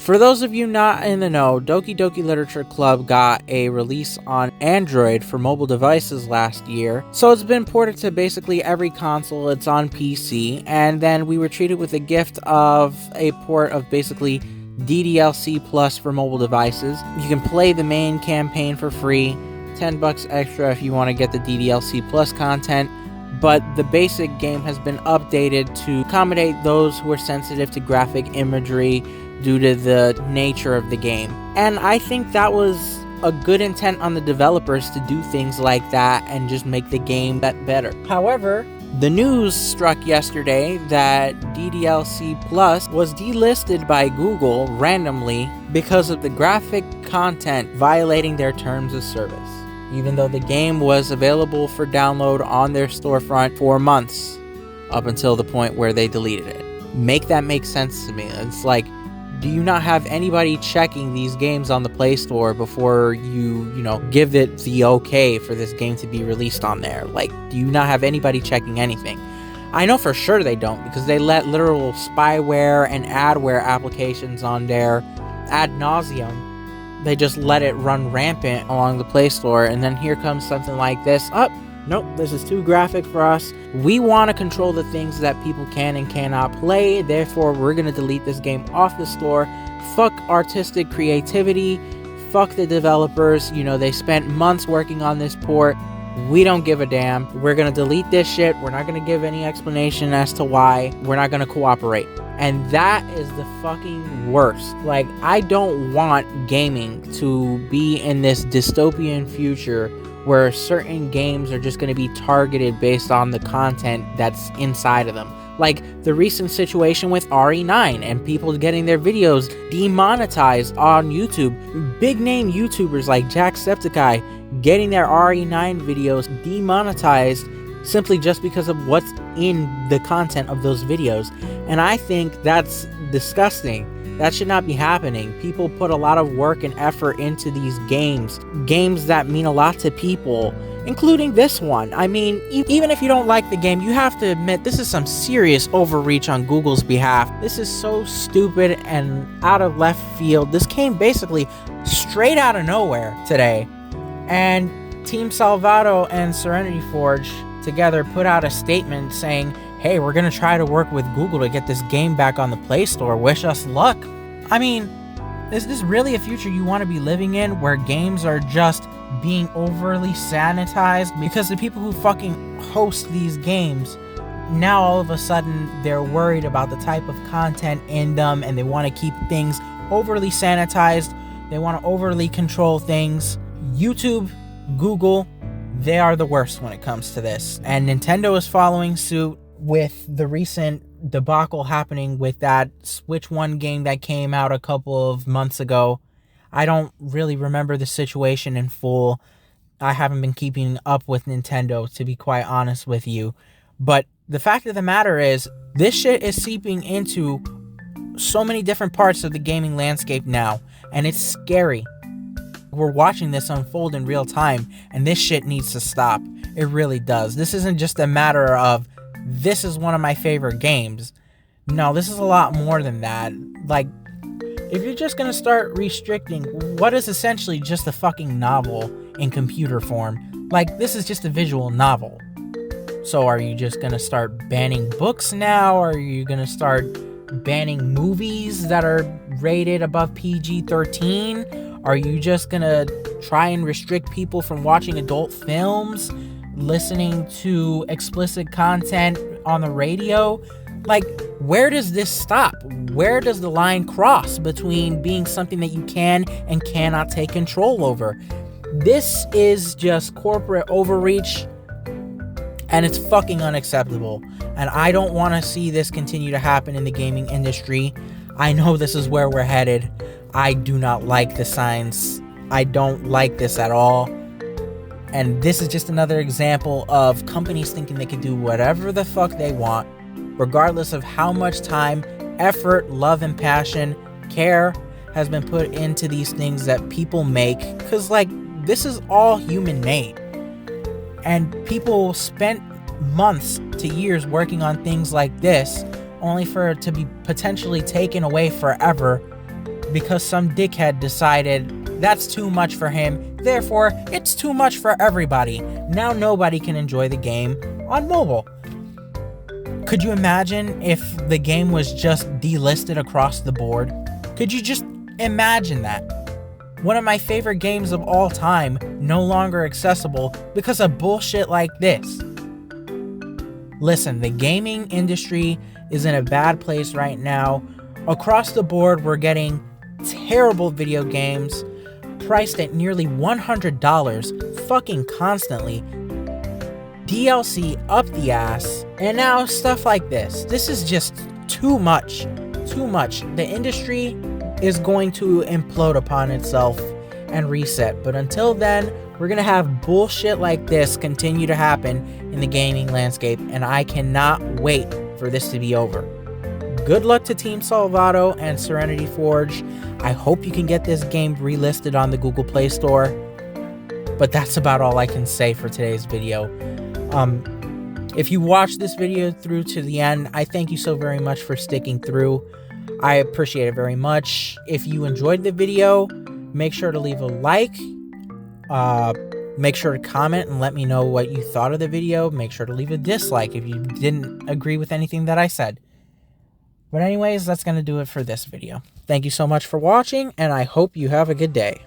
For those of you not in the know, Doki Doki Literature Club got a release on Android for mobile devices last year, so it's been ported to basically every console. It's on PC, and then we were treated with a gift of a port of basically DDLC Plus for mobile devices. You can play the main campaign for free, $10 extra if you want to get the DDLC Plus content, but the basic game has been updated to accommodate those who are sensitive to graphic imagery due to the nature of the game. And I think that was a good intent on the developers to do things like that and just make the game that better. However, the news struck yesterday that DDLC Plus was delisted by Google randomly because of the graphic content violating their terms of service, even though the game was available for download on their storefront for months up until the point where they deleted it. Make that make sense to me. It's like, do you not have anybody checking these games on the Play Store before you give it the okay for this game to be released on there? Like, do you not have anybody checking anything? I know for sure they don't, because they let literal spyware and adware applications on there ad nauseum. They just let it run rampant along the Play Store, and then here comes something like this. Nope, this is too graphic for us. We want to control the things that people can and cannot play, therefore we're going to delete this game off the store. Fuck artistic creativity, fuck the developers, they spent months working on this port. We don't give a damn. We're going to delete this shit. We're not going to give any explanation as to why. We're not going to cooperate. And that is the fucking worst. Like, I don't want gaming to be in this dystopian future where certain games are just going to be targeted based on the content that's inside of them. Like the recent situation with RE9 and people getting their videos demonetized on YouTube. Big name YouTubers like Jacksepticeye getting their RE9 videos demonetized simply just because of what's in the content of those videos. And I think that's disgusting. That should not be happening. People put a lot of work and effort into these games that mean a lot to people, including this one. I mean, even if you don't like the game, you have to admit this is some serious overreach on Google's behalf. This is so stupid and out of left field. This came basically straight out of nowhere today. And Team Salvato and Serenity Forge together put out a statement saying, hey, we're going to try to work with Google to get this game back on the Play Store. Wish us luck. I mean, is this really a future you want to be living in, where games are just being overly sanitized? Because the people who fucking host these games, now all of a sudden they're worried about the type of content in them, and they want to keep things overly sanitized. They want to overly control things. YouTube, Google, they are the worst when it comes to this. And Nintendo is following suit with the recent debacle happening with that Switch 1 game that came out a couple of months ago. I don't really remember the situation in full. I haven't been keeping up with Nintendo, to be quite honest with you. But the fact of the matter is, this shit is seeping into so many different parts of the gaming landscape now, and it's scary. We're watching this unfold in real time, and this shit needs to stop. It really does. This isn't just a matter of, this is one of my favorite games. No, this is a lot more than that. Like, if you're just gonna start restricting what is essentially just a fucking novel in computer form, like, this is just a visual novel. So are you just gonna start banning books now? Are you gonna start banning movies that are rated above PG-13? Are you just gonna try and restrict people from watching adult films, listening to explicit content on the radio? Like, where does this stop? Where does the line cross between being something that you can and cannot take control over? This is just corporate overreach, and it's fucking unacceptable. And I don't want to see this continue to happen in the gaming industry. I know this is where we're headed. I do not like the signs. I don't like this at all. And this is just another example of companies thinking they can do whatever the fuck they want, regardless of how much time, effort, love, and passion, care has been put into these things that people make. Because, like, this is all human made. And people spent months to years working on things like this, only for it to be potentially taken away forever because some dickhead decided that's too much for him, therefore it's too much for everybody. Now nobody can enjoy the game on mobile. Could you imagine if the game was just delisted across the board? Could you just imagine that? One of my favorite games of all time no longer accessible because of bullshit like this. Listen, the gaming industry is in a bad place right now. Across the board, we're getting terrible video games priced at nearly $100 fucking constantly. DLC up the ass, and now stuff like this. This is just too much. Too much. The industry is going to implode upon itself and reset, but until then, we're gonna have bullshit like this continue to happen in the gaming landscape, and I cannot wait for this to be over. Good luck to Team Salvato and Serenity Forge. I hope you can get this game relisted on the Google Play Store. But that's about all I can say for today's video. If you watched this video through to the end, I thank you so very much for sticking through. I appreciate it very much. If you enjoyed the video, make sure to leave a like. Make sure to comment and let me know what you thought of the video. Make sure to leave a dislike if you didn't agree with anything that I said. But anyways, that's going to do it for this video. Thank you so much for watching, and I hope you have a good day.